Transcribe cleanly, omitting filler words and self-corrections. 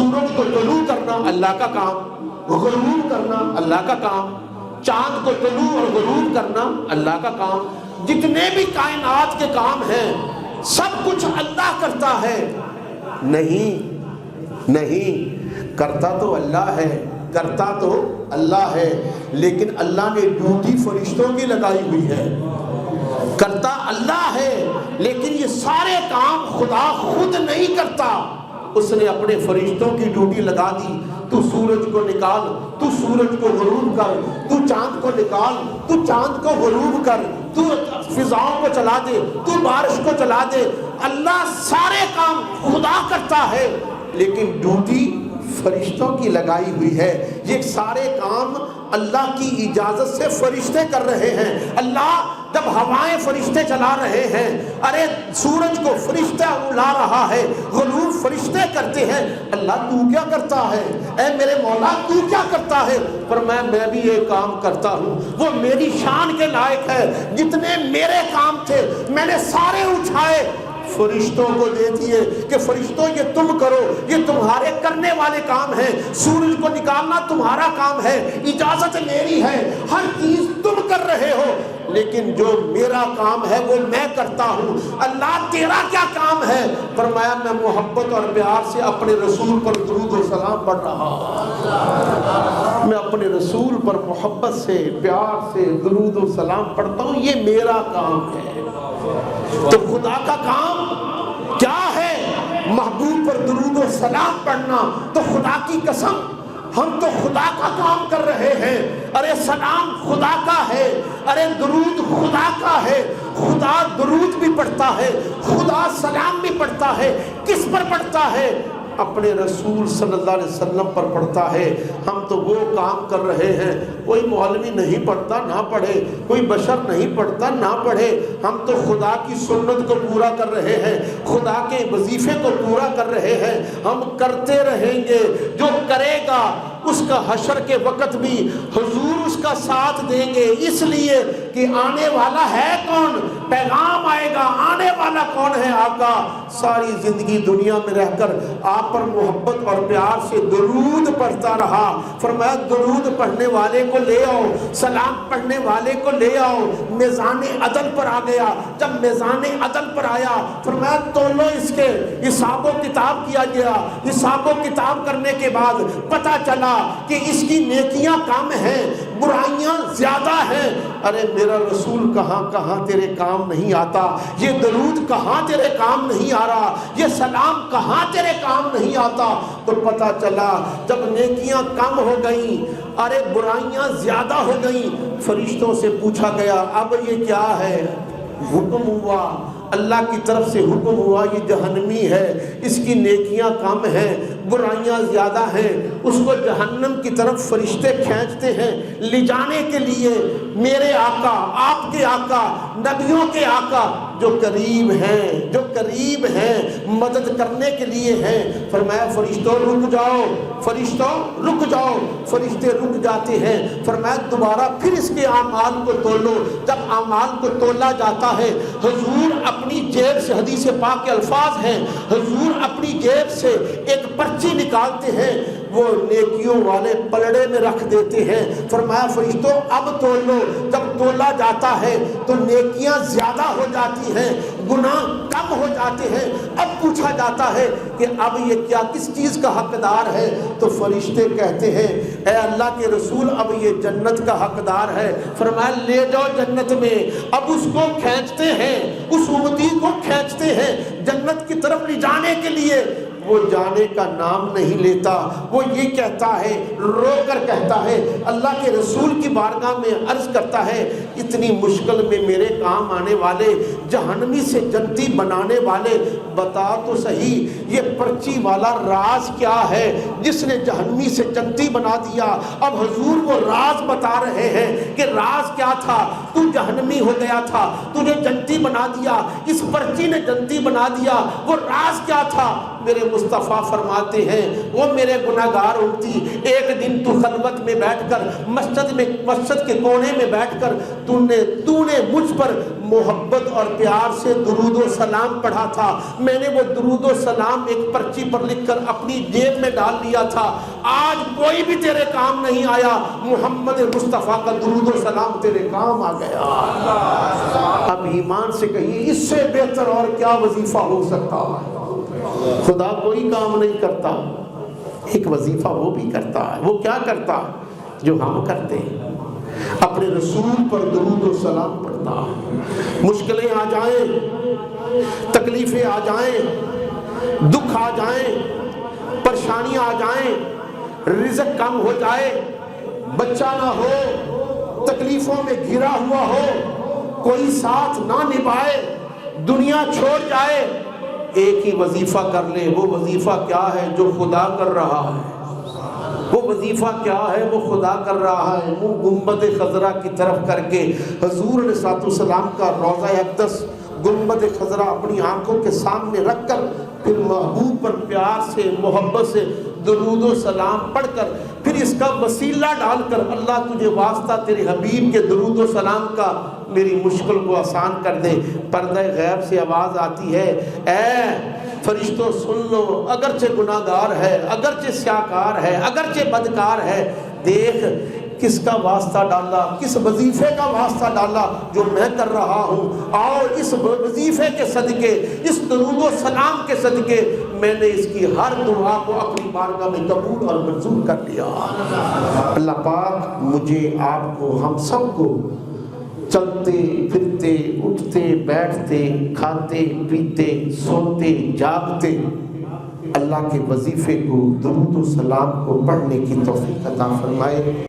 سورج کو طلوع کرنا اللہ کا کام، غروب کرنا اللہ کا کام، چاند کو طلوع اور غروب کرنا اللہ کا کام، جتنے بھی کائنات کے کام ہیں سب کچھ اللہ کرتا ہے۔ نہیں، کرتا تو اللہ ہے، کرتا تو اللہ ہے، لیکن اللہ نے ڈیوٹی فرشتوں کی لگائی ہوئی ہے۔ کرتا اللہ ہے لیکن یہ سارے کام خدا خود نہیں کرتا، اس نے اپنے فرشتوں کی ڈیوٹی لگا دی۔ تو سورج کو نکال، تو سورج کو غروب کر، تو چاند کو نکال، تو چاند کو غروب کر، تو فضاؤں کو چلا دے، تو بارش کو چلا دے۔ اللہ سارے کام خدا کرتا ہے لیکن ڈیوٹی فرشتوں کی لگائی ہوئی ہے۔ یہ سارے کام اللہ کی اجازت سے فرشتے کر رہے ہیں۔ اللہ جب ہوائیں فرشتے چلا رہے ہیں، ارے سورج کو فرشتہ اڑا رہا ہے، غروب فرشتے کرتے ہیں، اللہ تو کیا کرتا ہے؟ اے میرے مولا تو کیا کرتا ہے؟ فرمایا میں بھی یہ کام کرتا ہوں، وہ میری شان کے لائق ہے۔ جتنے میرے کام تھے میں نے سارے اٹھائے، فرشتوں کو دے دیے کہ فرشتوں یہ تم کرو، یہ تمہارے کرنے والے کام ہیں۔ سورج کو نکالنا تمہارا کام ہے، اجازت میری ہے، ہر چیز تم کر رہے ہو، لیکن جو میرا کام ہے وہ میں کرتا ہوں۔ اللہ تیرا کیا کام ہے؟ فرمایا میں محبت اور پیار سے اپنے رسول پر درود و سلام پڑھ رہا ہوں، میں اپنے رسول پر محبت سے پیار سے درود و سلام پڑھتا ہوں، یہ میرا کام ہے۔ تو خدا کا کام کیا ہے؟ محبوب پر درود و سلام پڑھنا۔ تو خدا کی قسم ہم تو خدا کا کام کر رہے ہیں۔ ارے سلام خدا کا ہے، ارے درود خدا کا ہے، خدا درود بھی پڑھتا ہے، خدا سلام بھی پڑھتا ہے۔ کس پر پڑھتا ہے؟ اپنے رسول صلی اللہ علیہ وسلم پر پڑھتا ہے۔ ہم تو وہ کام کر رہے ہیں، کوئی مولوی نہیں پڑھتا نہ پڑھے، کوئی بشر نہیں پڑھتا نہ پڑھے، ہم تو خدا کی سنت کو پورا کر رہے ہیں، خدا کے وظیفے کو پورا کر رہے ہیں۔ ہم کرتے رہیں گے، جو کرے گا اس کا حشر کے وقت بھی حضور اس کا ساتھ دیں گے، اس لیے کہ آنے والا ہے کون؟ پیغام آئے گا، آنے والا کون ہے؟ آقا۔ ساری زندگی دنیا میں رہ کر آپ پر محبت اور پیار سے درود پڑھتا رہا۔ فرمایا درود پڑھنے والے کو لے آؤ، سلام پڑھنے والے کو لے آؤ۔ میزان عدل پر آ گیا، جب میزان عدل پر آیا فرمایا تولو، اس کے حساب و کتاب کیا گیا۔ حساب و کتاب کرنے کے بعد پتہ چلا کہ اس کی نیکیاں کم ہیں، برائیاں زیادہ ہیں۔ ارے میرا رسول کہاں کہاں تیرے کام نہیں آتا، یہ درود کہاں تیرے کام نہیں آ رہا، یہ سلام کہاں تیرے کام نہیں آتا۔ تو پتہ چلا جب نیکیاں کم ہو گئیں، ارے برائیاں زیادہ ہو گئیں، فرشتوں سے پوچھا گیا اب یہ کیا ہے؟ حکم ہوا، اللہ کی طرف سے حکم ہوا یہ جہنمی ہے، اس کی نیکیاں کم ہیں، برائیاں زیادہ ہیں، اس کو جہنم کی طرف فرشتے کھینچتے ہیں لے جانے کے لیے۔ میرے آقا، آپ کے آقا، نبیوں کے آقا جو قریب ہیں، جو قریب ہیں، مدد کرنے کے لیے ہیں۔ فرمایا فرشتوں رک جاؤ، فرشتوں رک جاؤ۔ فرشتے رک جاتے ہیں۔ فرمایا دوبارہ پھر اس کے اعمال کو تولو۔ جب اعمال کو تولا جاتا ہے، حضور اپنی جیب سے، حدیث پاک کے الفاظ ہیں، حضور اپنی جیب سے ایک پرچی نکالتے ہیں، وہ نیکیوں والے پلڑے میں رکھ دیتے ہیں۔ فرمایا فرشتوں اب تول لو۔ جب تولا جاتا ہے تو نیکیاں زیادہ ہو جاتی ہیں، گناہ کم ہو جاتے ہیں۔ اب پوچھا جاتا ہے کہ اب یہ کیا کس چیز کا حقدار ہے؟ تو فرشتے کہتے ہیں اے اللہ کے رسول اب یہ جنت کا حقدار ہے۔ فرمایا لے جاؤ جنت میں۔ اب اس کو کھینچتے ہیں، اس امتی کو کھینچتے ہیں جنت کی طرف لے جانے کے لیے۔ وہ جانے کا نام نہیں لیتا، وہ یہ کہتا ہے، رو کر کہتا ہے، اللہ کے رسول کی بارگاہ میں عرض کرتا ہے اتنی مشکل میں میرے کام آنے والے، جہنمی سے جنتی بنانے والے، بتا تو صحیح یہ پرچی والا راز کیا ہے جس نے جہنمی سے جنتی بنا دیا؟ اب حضور وہ راز بتا رہے ہیں کہ راز کیا تھا۔ تو جہنمی ہو گیا تھا، تجھے جنتی بنا دیا، اس پرچی نے جنتی بنا دیا، وہ راز کیا تھا؟ میرے مصطفیٰ فرماتے ہیں وہ میرے گناہگار امتی، ایک دن تو خلوت میں بیٹھ کر مسجد کے کونے میں بیٹھ کر تو نے مجھ پر محبت اور پیار سے درود و سلام پڑھا تھا، میں نے وہ درود و سلام ایک پرچی پر لکھ کر اپنی جیب میں ڈال لیا تھا، آج کوئی بھی تیرے کام نہیں آیا، محمد مصطفیٰ کا درود و سلام تیرے کام آ گیا۔ اب ایمان سے کہیے اس سے بہتر اور کیا وظیفہ ہو سکتا ہے؟ خدا کوئی کام نہیں کرتا، ایک وظیفہ وہ بھی کرتا ہے۔ وہ کیا کرتا جو ہم کرتے ہیں؟ اپنے رسول پر درود و سلام پڑھتا۔ مشکلیں آ جائیں، تکلیفیں آ جائیں، دکھ آ جائیں، پریشانیاں آ جائیں، رزق کم ہو جائے، بچہ نہ ہو، تکلیفوں میں گھرا ہوا ہو، کوئی ساتھ نہ نبھائے، دنیا چھوڑ جائے، ایک ہی وظیفہ کر لے۔ وہ وظیفہ کیا ہے جو خدا کر رہا ہے؟ وہ وظیفہ کیا ہے وہ خدا کر رہا ہے؟ وہ گنبد خضرا کی طرف کر کے حضور علیہ السلام کا روضہ اقدس گنبد خضرا اپنی آنکھوں کے سامنے رکھ کر پھر محبوب پر پیار سے محبت سے درود و سلام پڑھ کر پھر اس کا وسیلہ ڈال کر اللہ تجھے واسطہ تیرے حبیب کے درود و سلام کا میری مشکل کو آسان کر دے۔ پردہ غیب سے آواز آتی ہے، اے فرشتوں سن لو، اگرچہ گناہگار ہے، اگرچہ سیاکار ہے، اگرچہ بدکار ہے، دیکھ کس کا واسطہ ڈالا، کس وظیفے کا واسطہ ڈالا جو میں کر رہا ہوں، اور اس وظیفے کے صدقے، اس درود و سلام کے صدقے میں نے اس کی ہر دعا کو اپنی بارگاہ میں قبول اور منظور کر لیا۔ اللہ پاک مجھے، آپ کو، ہم سب کو چلتے پھرتے اٹھتے بیٹھتے کھاتے پیتے سوتے جاگتے اللہ کے وظیفے کو درود و سلام کو پڑھنے کی توفیق عطا فرمائے۔